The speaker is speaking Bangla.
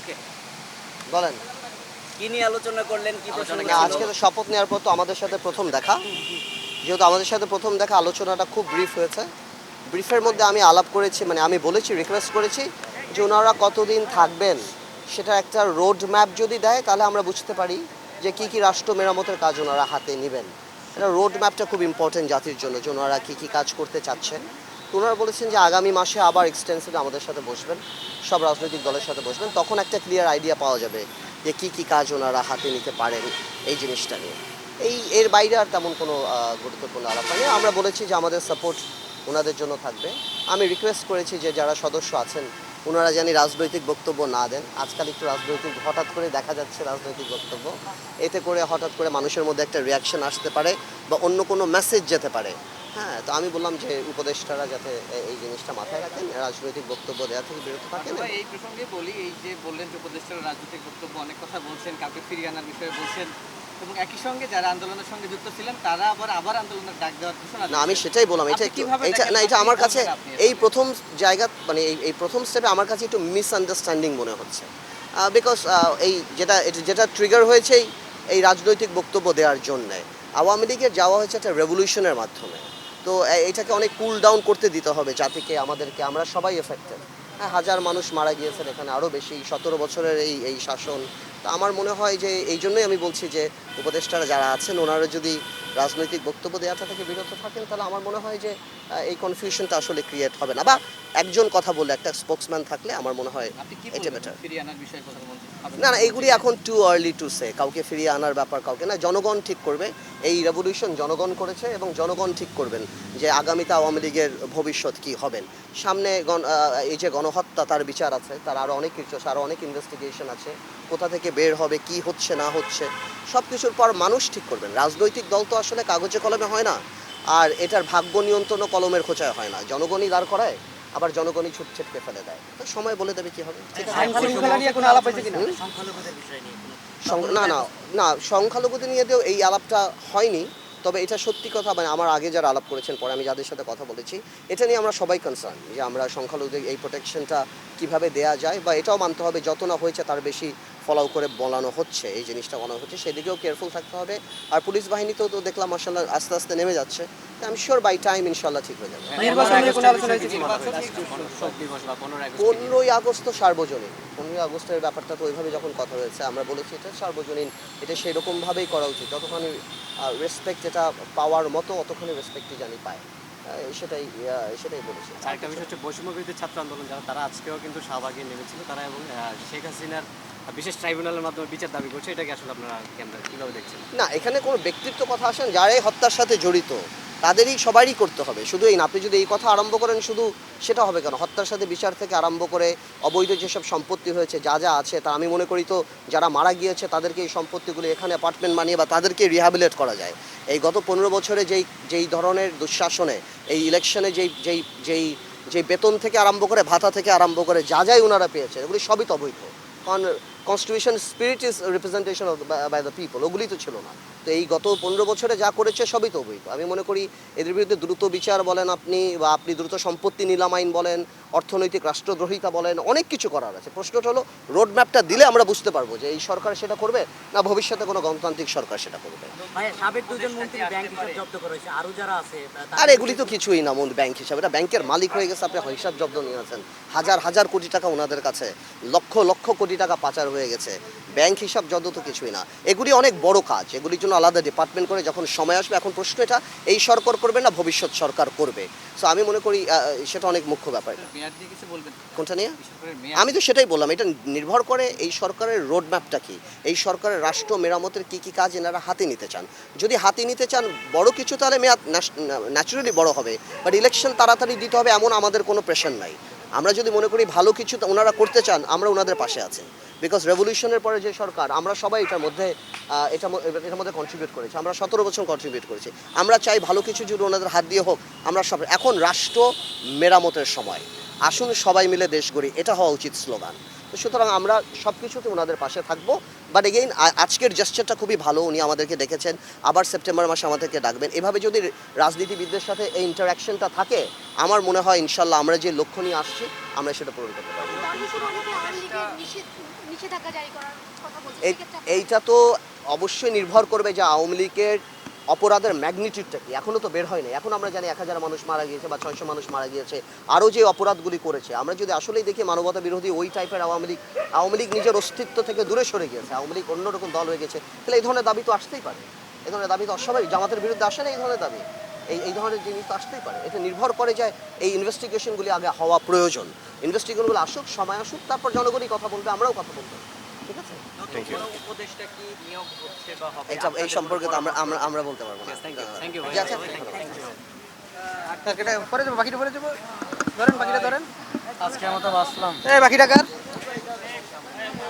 ওকে, বলেন। কি নিয়ে আলোচনা করলেন, কি প্রসঙ্গে না, ছিল? আজকে তো শপথ নেওয়ার পর তো আমাদের সাথে প্রথম দেখা, যেহেতু আমাদের সাথে প্রথম দেখা, আলোচনাটা খুব ব্রিফ হয়েছে। ব্রিফের মধ্যে আমি আলাপ করেছি, মানে আমি বলেছি, রিকোয়েস্ট করেছি যে ওনারা কতদিন থাকবেন সেটা একটা রোড ম্যাপ যদি দেয় তাহলে আমরা বুঝতে পারি যে কী কী রাষ্ট্র মেরামতের কাজ ওনারা হাতে নেবেন। এটা রোড ম্যাপটা খুব ইম্পর্টেন্ট জাতির জন্য, যে ওনারা কী কী কাজ করতে চাচ্ছেন। তো ওনারা বলেছেন যে আগামী মাসে আবার এক্সটেন্সিভ আমাদের সাথে বসবেন, সব রাজনৈতিক দলের সাথে বসবেন, তখন একটা ক্লিয়ার আইডিয়া পাওয়া যাবে যে কী কী কাজ ওনারা হাতে নিতে পারেন এই জিনিসটা নিয়ে। এর বাইরে আর তেমন কোনো গুরুত্বপূর্ণ আলাপ নেই। আমরা বলেছি যে আমাদের সাপোর্ট ওনাদের জন্য থাকবে। আমি রিকোয়েস্ট করেছি যে যারা সদস্য আছেন ওনারা জানি রাজনৈতিক বক্তব্য না দেন। আজকাল একটু রাজনৈতিক হঠাৎ করে দেখা যাচ্ছে রাজনৈতিক বক্তব্য, এতে করে হঠাৎ করে মানুষের মধ্যে একটা রিয়াকশন আসতে পারে বা অন্য কোনো মেসেজ যেতে পারে। হ্যাঁ, তো আমি বললাম যে উপদেষ্টারা যাতে এই জিনিসটা মাথায় রাখেন, রাজনৈতিক বক্তব্য দেওয়া থেকে বিরত থাকেন। আমরা এই প্রসঙ্গে বলি, এই যে বললেন যে উপদেষ্টারা রাজনৈতিক বক্তব্য অনেক কথা বলছেন, কাউকে ফিরিয়ে আনার বিষয়ে বলছেন, এবং একই সঙ্গে যারা আন্দোলনের সঙ্গে যুক্ত ছিলেন তারা আবার আন্দোলনের ডাক দেওয়ার ঘোষণা না, আমি সেটাই বললাম, এটা আপনি একটু কিভাবে এটা দেখেন? না, এটা আপনি আমার কি কাছে বলবেন আপনি? এই প্রথম জায়গা, মানে এই প্রথম স্টেপে আমার কাছে একটু মিসআন্ডারস্ট্যান্ডিং মনে হচ্ছে। বিকজ এই যেটা ট্রিগার হয়েছে এই রাজনৈতিক বক্তব্য দেওয়ার জন্যে আওয়ামী লীগের যাওয়া হয়েছে একটা রেভলিউশনের মাধ্যমে। তো এটাকে অনেক কুল ডাউন করতে দিতে হবে জাতিকে, আমাদেরকে, আমরা সবাই এফেক্টেড। হ্যাঁ, হাজার মানুষ মারা গিয়েছেন এখানে, আরও বেশি 17 বছরের এই শাসন। তো আমার মনে হয় যে এই জন্যই আমি বলছি যে উপদেষ্টারা যারা আছেন ওনারা যদি রাজনৈতিক বক্তব্য দেওয়াটা থেকে বিরত থাকেন তাহলে আমার মনে হয় যে এই কনফিউশনটা আসলে ক্রিয়েট হবে না, বা একজন কথা বললে, একটা স্পোক্সম্যান থাকলে আমার মনে হয় আপনি কি এটা বলবেন বেটার। ফিরিয়ে আনার বিষয়ে প্রধানমন্ত্রী না, এইগুলি এখন টু আর্লি টু সে, কাউকে ফিরিয়ে আনার ব্যাপার কাউকে না, জনগণ ঠিক করবে। এই রেভলিউশন জনগণ করেছে এবং জনগণ ঠিক করবেন যে আগামীতে আওয়ামী লীগের ভবিষ্যৎ কি হবেন। সামনে এই যে গণহত্যা, তার বিচার আছে, তার আরও অনেক কিছু আছে, আরও অনেক ইনভেস্টিগেশন আছে, কোথা থেকে বের হবে, কি হচ্ছে না হচ্ছে, সব কিছুর পর মানুষ ঠিক করবেন। রাজনৈতিক দল তো আসলে কাগজে কলমে হয় না, আর এটার ভাগ্য নিয়ন্ত্রণও কলমের খোঁচায় হয় না, জনগণই দাঁড় করায়, আবার জনগণই ছুট ছিটকে ফেলে দেয়। তো সময় বলে দেবে কি হবে। ঠিক আছে, শৃঙ্খলা নিয়ে কোনো আলাপ হয়েছে কিনা? সংখ্যালঘুদের বিষয় নিয়ে না না না, সংখ্যালঘুদের নিয়ে দিয়েও এই আলাপটা হয়নি। তবে এটা সত্যি কথা, মানে আমার আগে যারা আলাপ করেছেন, পরে আমি যাদের সাথে কথা বলেছি, এটা নিয়ে আমরা সবাই কনসার্ন যে আমরা সংখ্যালঘুদের এই প্রোটেকশনটা কিভাবে দেয়া যায়, বা এটাও মানতে হবে যত না হয়েছে তার বেশি ফলো করে বলানো হচ্ছে, এই জিনিসটা বলানো হচ্ছে, সেদিকেও কেয়ারফুল থাকতে হবে। আর পুলিশ বাহিনীতেও তো দেখলাম মাশাআল্লাহ আস্তে আস্তে নেমে যাচ্ছে। আমি শিওর বাই টাইম ইনশাল্লাহ ঠিক হয়ে যাবে। নির্বাচন নিয়ে কোনো আলোচনা হয়েছে কিনা? শোক দিবস বা 15ই আগস্ট তো সার্বজনীন, 15ই আগস্টের ব্যাপারটা তো ওইভাবে যখন কথা হয়েছে আমরা বলেছি এটা সার্বজনীন, এটা সেরকমভাবেই করা উচিত, যতখানি রেসপেক্ট এটা পাওয়ার মতো অতখানি রেসপেক্টই জানি পায়। সেটাই বলেছি। আরেকটা বিষয় হচ্ছে বৈষম্য বিরোধী ছাত্র আন্দোলন যারা, তারা আজকেও কিন্তু শাহবাগে নেমেছিল তারা, এবং শেখ হাসিনার বিশেষ ট্রাইব্যুনালের মাধ্যমে বিচার দাবি করছে। এটাকে আসলে আপনারা কীভাবে দেখছেন? না, এখানে কোনো ব্যক্তিত্ব কথা আসেন, যারাই হত্যার সাথে জড়িত তাদেরই সবারই করতে হবে, শুধু এই না। আপনি যদি এই কথা আরম্ভ করেন শুধু, সেটা হবে কেন? হত্যার সাথে বিচার থেকে আরম্ভ করে অবৈধ যেসব সম্পত্তি হয়েছে, যা যা আছে, তা আমি মনে করি তো যারা মারা গিয়েছে তাদেরকে এই সম্পত্তিগুলো এখানে অ্যাপার্টমেন্ট বানিয়ে বা তাদেরকে রিহ্যাবিলিটেট করা যায়। এই গত 15 বছরে যেই ধরনের দুঃশাসনে, এই ইলেকশনে যেই বেতন থেকে আরম্ভ করে, ভাতা থেকে আরম্ভ করে যা যাই ওনারা পেয়েছে, এগুলি সবই তো অবৈধ। কারণ constitution spirit is representation of by the people, ওগুলি তো ছিল না। তো এই গত 15 বছরে যা করেছে সবই তো অবৈধ। আমি মনে করি এদের বিরুদ্ধে দ্রুত বিচার বলেন আপনি দ্রুত সম্পত্তি নিলাম আইন বলেন, অর্থনৈতিক রাষ্ট্রদ্রোহিতা বলেন, অনেক কিছু করার আছে। প্রশ্নটা হলো রোড ম্যাপটা দিলে আমরা বুঝতে পারবো যে এই সরকার সেটা করবে না ভবিষ্যতে কোনো গণতান্ত্রিক সরকার সেটা করবে। ভাইয়া, সাবেক দুজন মন্ত্রী ব্যাংক হিসাব জব্দ করা হয়েছে, আরো যারা আছে আর এগুলি তো কিছুই না ব্যাংক হিসাবে, এটা ব্যাংকের মালিক হয়ে গেছে, আপনি হিসাব জব্দ নিয়ে আছেন। হাজার হাজার কোটি টাকা ওনাদের কাছে, লক্ষ লক্ষ কোটি টাকা পাচার হয়ে গেছে। ব্যাংক হিসাব জব্দ তো কিছুই না। এগুলি অনেক বড় কাজ, এগুলির জন্য আলাদা ডিপার্টমেন্ট করে যখন সময় আসবে। এখন প্রশ্ন এটা এই সরকার করবে না ভবিষ্যৎ সরকার করবে। সো আমি মনে করি সেটা অনেক মুখ্য ব্যাপার। মেয়াদ নিয়ে কিছু বলবেন? কোনটা নিয়ে? সরকারের মেয়াদ আমি তো সেটাই বললাম, এটা নির্ভর করে এই সরকারের রোড ম্যাপটা কি, এই সরকারের রাষ্ট্র মেরামতের কি কি কাজ এনারা হাতে নিতে চান। যদি হাতে নিতে চান বড় কিছু, তাহলে মেয়াদ ন্যাচুরালি বড় হবে, বাট ইলেকশন তাড়াতাড়ি দিতে হবে এমন আমাদের কোনো প্রেশার নাই। আমরা যদি মনে করি ভালো কিছু ওনারা করতে চান, আমরা ওনাদের পাশে আছি। বিকজ রেভলিউশনের পরে যে সরকার, আমরা সবাই এটার মধ্যে কন্ট্রিবিউট করেছি, আমরা 17 বছর কন্ট্রিবিউট করেছি। আমরা চাই ভালো কিছু যদি ওনাদের হাত দিয়ে হোক। আমরা সব, এখন রাষ্ট্র মেরামতের সময়, আসুন সবাই মিলে দেশ গড়ি, এটা হওয়া উচিত স্লোগান। তো সুতরাং আমরা সব কিছুতে ওনাদের পাশে থাকবো। বাট এগেইন আজকের জেস্চারটা খুবই ভালো, উনি আমাদেরকে ডেকেছেন, আবার সেপ্টেম্বর মাসে আমাদেরকে ডাকবেন। এভাবে যদি রাজনীতিবিদদের সাথে এই ইন্টারাকশনটা থাকে, আমার মনে হয় ইনশাল্লাহ আমরা যে লক্ষ্য নিয়ে আসছি আমরা সেটা পূরণ করতে পারবো। নিষেধাজ্ঞা জারি করার কথা বলছে, এইটা তো অবশ্যই নির্ভর করবে যে আওয়ামী লীগের অপরাধের ম্যাগনিটিউডটা কি। এখনও তো বের হয়নি। এখন আমরা জানি 1000 মানুষ মারা গিয়েছে বা 600 মানুষ মারা গিয়েছে, আরও যে অপরাধগুলি করেছে। আমরা যদি আসলেই দেখি মানবতা বিরোধী ওই টাইপের আওয়ামী লীগ নিজের অস্তিত্ব থেকে দূরে সরে গিয়েছে, আওয়ামী লীগ অন্যরকম দল হয়ে গেছে, তাহলে এই ধরনের দাবি তো আসতেই পারে। এই ধরনের দাবি তো অস্বাভাবিক। জামাতের বিরুদ্ধে আসে না এই ধরনের দাবি, এই ধরনের জিনিস তো আসতেই পারে। এটা নির্ভর করে যে এই ইনভেস্টিগেশনগুলি আগে হওয়া প্রয়োজন। ইনভেস্টিগেশনগুলো আসুক, সময় আসুক, তারপর জনগণই কথা বলবে, আমরাও কথা বলবো। ঠিক আছে, কোনো উপদেষ্টা কি নিয়োগ হচ্ছে বা হবে? এটা এই সম্পর্কে তো আমরা বলতে পারবো না। থ্যাংক ইউ জি, আচ্ছা। পরে যাবো, বাকিটা পরে যাবো, ধরেন বাকিটা ধরেন। আজকের মতো আসলাম। বাকি টাকার